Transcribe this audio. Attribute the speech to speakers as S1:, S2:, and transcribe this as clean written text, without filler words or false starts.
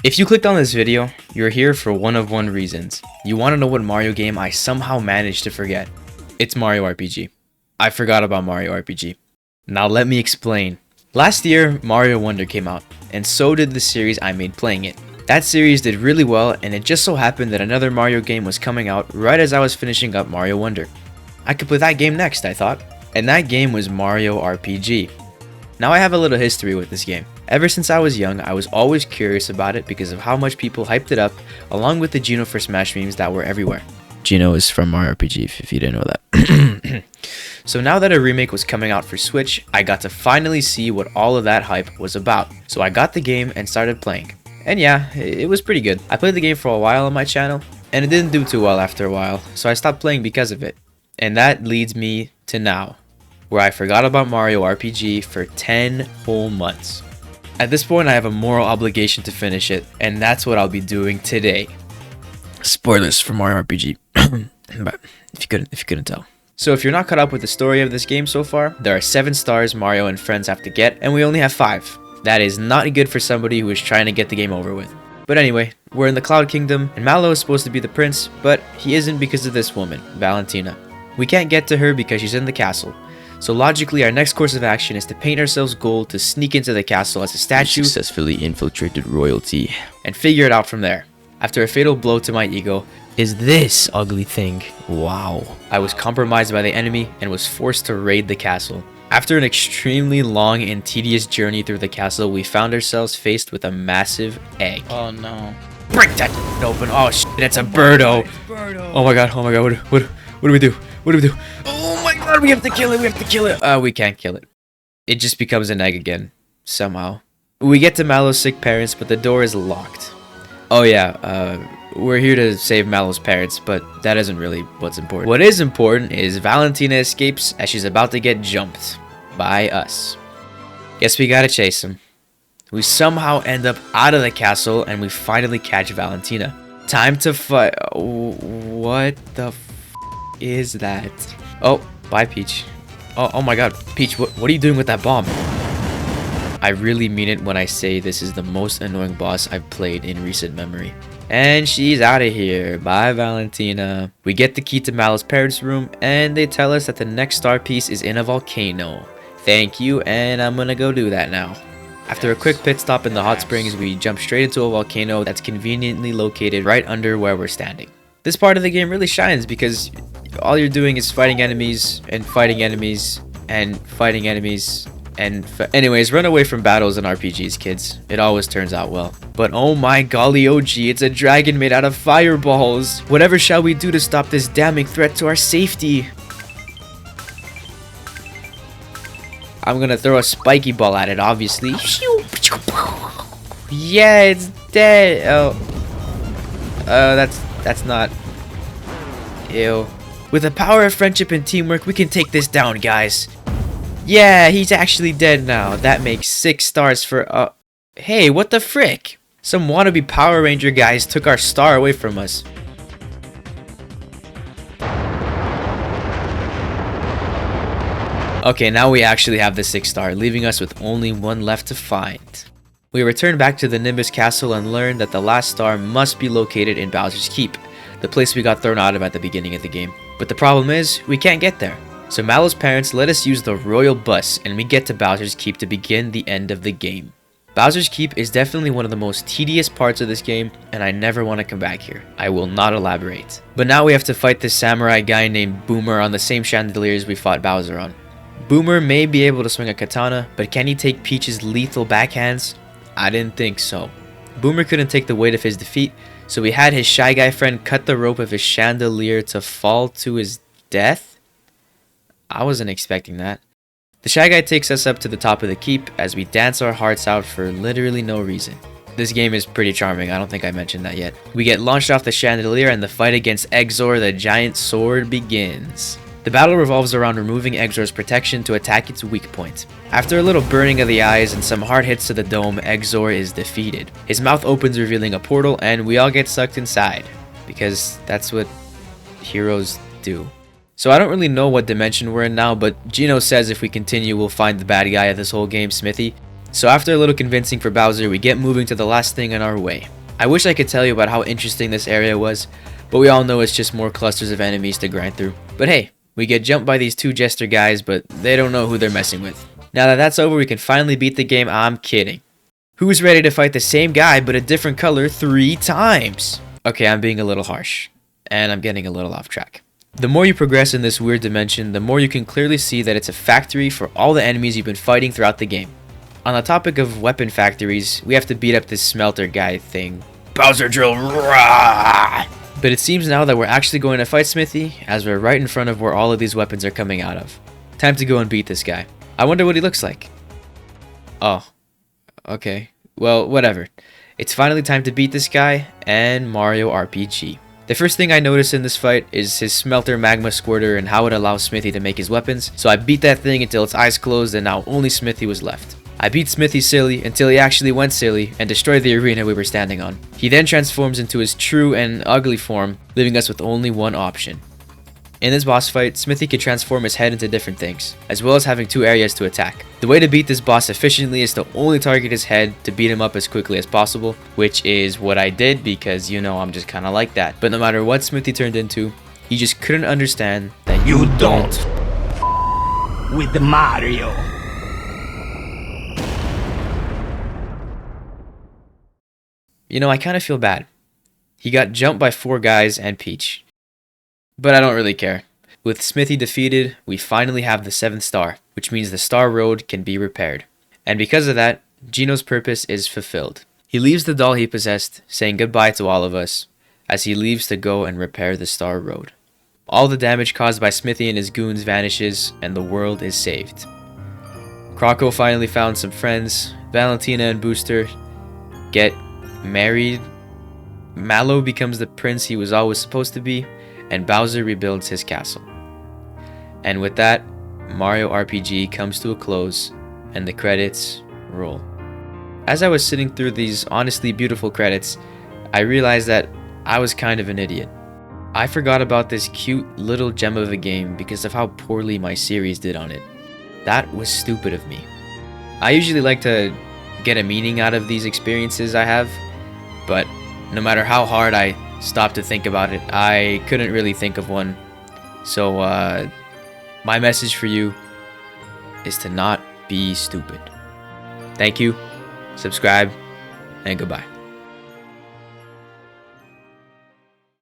S1: If you clicked on this video, you're here for one of one reasons. You want to know what Mario game I somehow managed to forget. It's Mario RPG. I forgot about Mario RPG. Now let me explain. Last year, Mario Wonder came out, and so did the series I made playing it. That series did really well, and it just so happened that another Mario game was coming out right as I was finishing up Mario Wonder. I could play that game next, I thought. And that game was Mario RPG. Now I have a little history with this game. Ever since I was young, I was always curious about it because of how much people hyped it up, along with the Geno for Smash memes that were everywhere. Geno is from Mario RPG, if you didn't know that. So now that a remake was coming out for Switch, I got to finally see what all of that hype was about. So I got the game and started playing. And yeah, it was pretty good. I played the game for a while on my channel, and it didn't do too well after a while, so I stopped playing because of it. And that leads me to now, where I forgot about Mario RPG for 10 whole months. At this point, I have a moral obligation to finish it, and that's what I'll be doing today. Spoilers for Mario RPG, but if you couldn't tell. So if you're not caught up with the story of this game so far, there are 7 stars Mario and friends have to get, and we only have 5. That is not good for somebody who is trying to get the game over with. But anyway, we're in the Cloud Kingdom, and Mallow is supposed to be the prince, but he isn't because of this woman, Valentina. We can't get to her because she's in the castle. So logically, our next course of action is to paint ourselves gold to sneak into the castle as a statue,
S2: Successfully infiltrated royalty,
S1: and figure it out from there. After a fatal blow to my ego, is this ugly thing. Wow. I was compromised by the enemy and was forced to raid the castle. After an extremely long and tedious journey through the castle, we found ourselves faced with a massive egg.
S2: Oh no.
S1: Break that open. Oh shit, it's a birdo. Oh my god, what do we do? What do we do? Oh my god, we have to kill it, we can't kill it. It just becomes an egg again, somehow. We get to Mallow's sick parents, but the door is locked. Oh yeah, we're here to save Mallow's parents, but that isn't really what's important. What is important is Valentina escapes as she's about to get jumped by us. Guess we gotta chase him. We somehow end up out of the castle and we finally catch Valentina. Time to fight. What the is that? Oh, bye Peach. Oh my god, Peach, what are you doing with that bomb? I really mean it when I say this is the most annoying boss I've played in recent memory. And she's out of here. Bye, Valentina. We get the key to Mallow's parents' room, and they tell us that the next star piece is in a volcano. Thank you, and I'm gonna go do that now. After a quick pit stop in the hot springs, we jump straight into a volcano that's conveniently located right under where we're standing. This part of the game really shines because all you're doing is fighting enemies, and fighting enemies, and fighting enemies. Anyways, run away from battles and RPGs, kids. It always turns out well. But oh my golly OG, it's a dragon made out of fireballs. Whatever shall we do to stop this damning threat to our safety? I'm gonna throw a spiky ball at it, obviously. Yeah, it's dead. That's not... Ew. With the power of friendship and teamwork, we can take this down, guys. Yeah, he's actually dead now. That makes 6 stars for, Hey, what the frick? Some wannabe Power Ranger guys took our star away from us. Okay, now we actually have the 6 star, leaving us with only 1 left to find. We return back to the Nimbus Castle and learn that the last star must be located in Bowser's Keep, the place we got thrown out of at the beginning of the game. But the problem is, we can't get there. So Mallow's parents let us use the royal bus and we get to Bowser's Keep to begin the end of the game. Bowser's Keep is definitely one of the most tedious parts of this game and I never want to come back here. I will not elaborate. But now we have to fight this samurai guy named Boomer on the same chandeliers we fought Bowser on. Boomer may be able to swing a katana, but can he take Peach's lethal backhands? I didn't think so. Boomer couldn't take the weight of his defeat, so we had his Shy Guy friend cut the rope of his chandelier to fall to his death? I wasn't expecting that. The Shy Guy takes us up to the top of the keep as we dance our hearts out for literally no reason. This game is pretty charming, I don't think I mentioned that yet. We get launched off the chandelier and the fight against Exor the giant sword begins. The battle revolves around removing Exor's protection to attack its weak point. After a little burning of the eyes and some hard hits to the dome, Exor is defeated. His mouth opens revealing a portal and we all get sucked inside. Because that's what heroes do. So I don't really know what dimension we're in now, but Geno says if we continue we'll find the bad guy of this whole game, Smithy. So after a little convincing for Bowser, we get moving to the last thing on our way. I wish I could tell you about how interesting this area was, but we all know it's just more clusters of enemies to grind through. But hey, we get jumped by these two jester guys, but they don't know who they're messing with. Now that that's over, we can finally beat the game. I'm kidding. Who's ready to fight the same guy but a different color 3 times? Okay, I'm being a little harsh, and I'm getting a little off track. The more you progress in this weird dimension, the more you can clearly see that it's a factory for all the enemies you've been fighting throughout the game. On the topic of weapon factories, we have to beat up this smelter guy thing. Bowser Drill, rah! But it seems now that we're actually going to fight Smithy, as we're right in front of where all of these weapons are coming out of. Time to go and beat this guy. I wonder what he looks like. Oh, okay. Well, whatever. It's finally time to beat this guy and Mario RPG. The first thing I notice in this fight is his smelter magma squirter and how it allows Smithy to make his weapons. So I beat that thing until its eyes closed and now only Smithy was left. I beat Smithy silly until he actually went silly and destroyed the arena we were standing on. He then transforms into his true and ugly form, leaving us with only one option. In this boss fight, Smithy can transform his head into different things, as well as having 2 areas to attack. The way to beat this boss efficiently is to only target his head to beat him up as quickly as possible, which is what I did because, you know, I'm just kinda like that. But no matter what Smithy turned into, he just couldn't understand that
S3: you don't with Mario.
S1: You know, I kinda feel bad. He got jumped by 4 guys and Peach. But I don't really care. With Smithy defeated, we finally have the 7th star, which means the Star Road can be repaired. And because of that, Gino's purpose is fulfilled. He leaves the doll he possessed, saying goodbye to all of us, as he leaves to go and repair the Star Road. All the damage caused by Smithy and his goons vanishes, and the world is saved. Croco finally found some friends. Valentina and Booster get married. Mallow becomes the prince he was always supposed to be, and Bowser rebuilds his castle. And with that, Mario RPG comes to a close, and the credits roll. As I was sitting through these honestly beautiful credits, I realized that I was kind of an idiot. I forgot about this cute little gem of a game because of how poorly my series did on it. That was stupid of me. I usually like to get a meaning out of these experiences I have, but no matter how hard I stopped to think about it, I couldn't really think of one. So my message for you is to not be stupid. Thank you, subscribe, and goodbye.